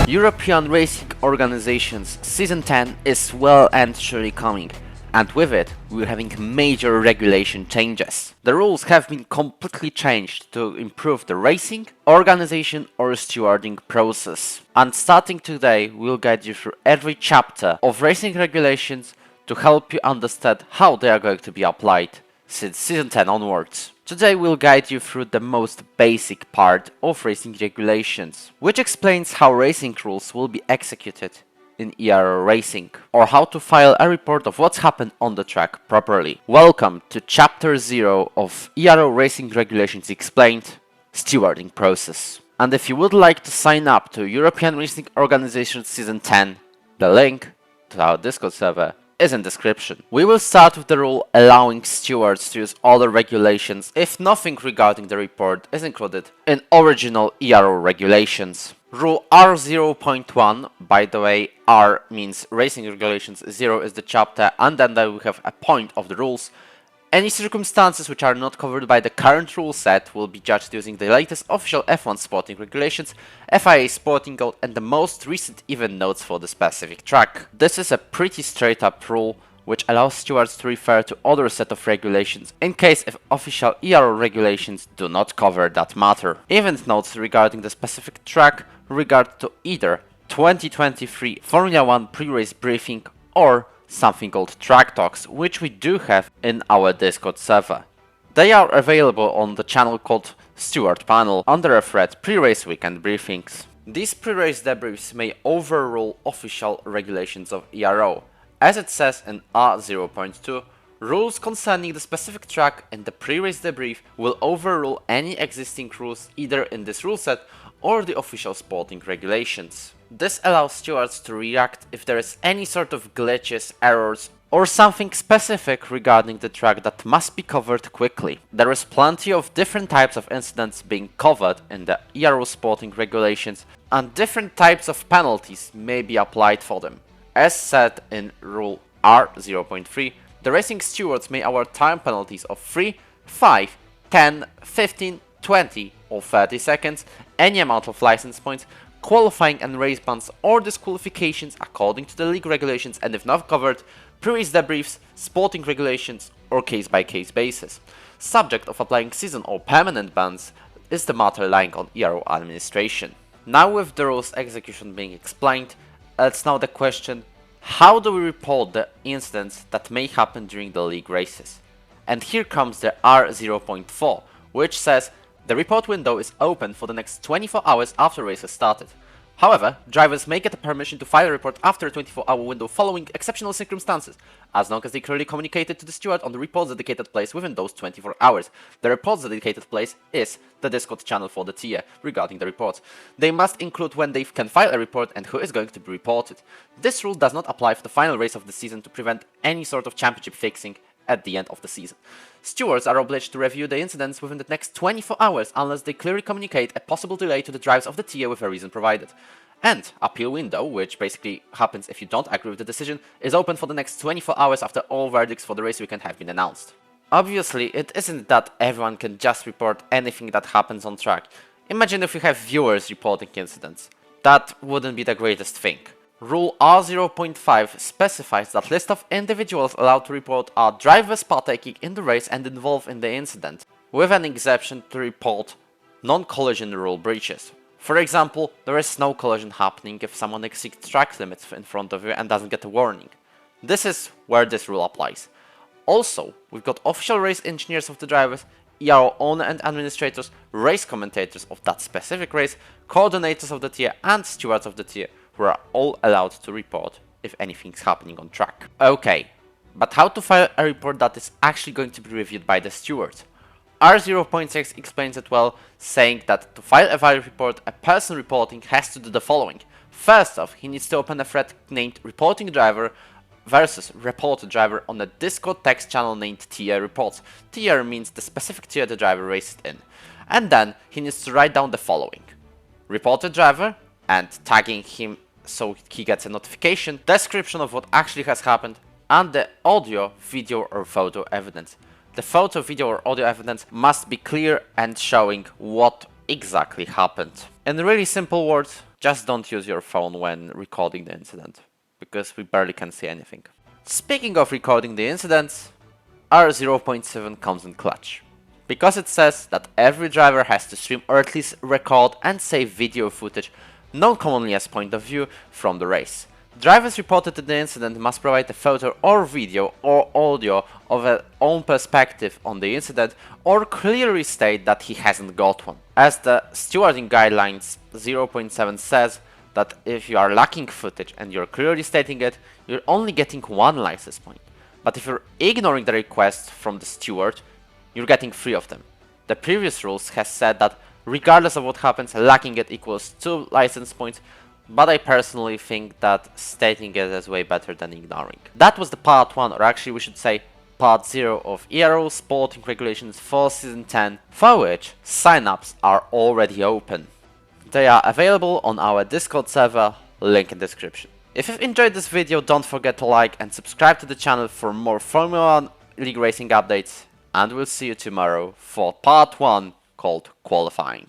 European Racing Organization's Season 10 is well and truly coming, and with it, we're having major regulation changes. The rules have been completely changed to improve the racing, organization or stewarding process. And starting today, we'll guide you through every chapter of racing regulations to help you understand how they are going to be applied since Season 10 onwards. Today we'll guide you through the most basic part of racing regulations, which explains how racing rules will be executed in ERO racing, or how to file a report of what's happened on the track properly. Welcome to Chapter 0 of ERO Racing Regulations Explained, Stewarding Process. And if you would like to sign up to European Racing Organization Season 10, the link to our Discord server is in description. We will start with the rule allowing stewards to use other regulations if nothing regarding the report is included in original ERO regulations. Rule R0.1, by the way, R means Racing Regulations, 0 is the chapter, and then we have a point of the rules. Any circumstances which are not covered by the current rule set will be judged using the latest official F1 sporting regulations, FIA sporting code, and the most recent event notes for the specific track. This is a pretty straight up rule which allows stewards to refer to other set of regulations in case if official ERO regulations do not cover that matter. Event notes regarding the specific track regard to either 2023 Formula 1 pre-race briefing or something called track talks, which we do have in our Discord server. They are available on the channel called Steward Panel under a thread pre-race weekend briefings. These pre-race debriefs may overrule official regulations of ERO. As it says in R0.2, rules concerning the specific track in the pre-race debrief will overrule any existing rules either in this rule set or the official sporting regulations. This allows stewards to react if there is any sort of glitches, errors, or something specific regarding the track that must be covered quickly. There is plenty of different types of incidents being covered in the ERO sporting regulations, and different types of penalties may be applied for them. As said in Rule R0.3, the racing stewards may award time penalties of 3, 5, 10, 15, 20 or 30 seconds, any amount of license points, qualifying and race bans or disqualifications according to the league regulations, and if not covered, pre-race debriefs, sporting regulations or case-by-case basis. Subject of applying season or permanent bans is the matter lying on ERO administration. Now with the rules execution being explained, let's now the question, how do we report the incidents that may happen during the league races? And here comes the R0.4, which says the report window is open for the next 24 hours after race has started. However, drivers may get a permission to file a report after a 24-hour window following exceptional circumstances, as long as they clearly communicated to the steward on the report's dedicated place within those 24 hours. The report's dedicated place is the Discord channel for the tier regarding the reports. They must include when they can file a report and who is going to be reported. This rule does not apply for the final race of the season to prevent any sort of championship fixing at the end of the season. Stewards are obliged to review the incidents within the next 24 hours unless they clearly communicate a possible delay to the drivers of the tier with a reason provided. And appeal window, which basically happens if you don't agree with the decision, is open for the next 24 hours after all verdicts for the race weekend have been announced. Obviously, it isn't that everyone can just report anything that happens on track. Imagine if you have viewers reporting incidents. That wouldn't be the greatest thing. Rule R0.5 specifies that list of individuals allowed to report are drivers partaking in the race and involved in the incident, with an exception to report non-collision rule breaches. For example, there is no collision happening if someone exceeds track limits in front of you and doesn't get a warning. This is where this rule applies. Also, we've got official race engineers of the drivers, ERO owner and administrators, race commentators of that specific race, coordinators of the tier and stewards of the tier, who are all allowed to report if anything's happening on track. Okay, but how to file a report that is actually going to be reviewed by the steward? R0.6 explains it well, saying that to file a valid report, a person reporting has to do the following. First off, he needs to open a thread named reporting driver versus reported driver on a Discord text channel named tier reports. Tier means the specific tier the driver raced in. And then he needs to write down the following. Reported driver, and tagging him so he gets a notification, description of what actually has happened, and the audio, video or photo evidence. The photo, video or audio evidence must be clear and showing what exactly happened. In really simple words, Just don't use your phone when recording the incident, because we barely can see anything. Speaking of recording the incidents, our 0.7 comes in clutch, because it says that every driver has to stream or at least record and save video footage, known commonly as point of view, from the race. Drivers reported to the incident must provide a photo or video or audio of their own perspective on the incident or clearly state that he hasn't got one. As the stewarding guidelines 0.7 says that if you are lacking footage and you're clearly stating it, you're only getting one license point. But if you're ignoring the request from the steward, you're getting 3 of them. The previous rules has said that regardless of what happens, lacking it equals 2 license points, but I personally think that stating it is way better than ignoring. That was the part 1, or actually we should say part 0 of ERO sporting regulations for season 10, for which signups are already open. They are available on our Discord server, link in description. If you've enjoyed this video, don't forget to like and subscribe to the channel for more Formula 1 League Racing updates, and we'll see you tomorrow for part 1 called Qualifying.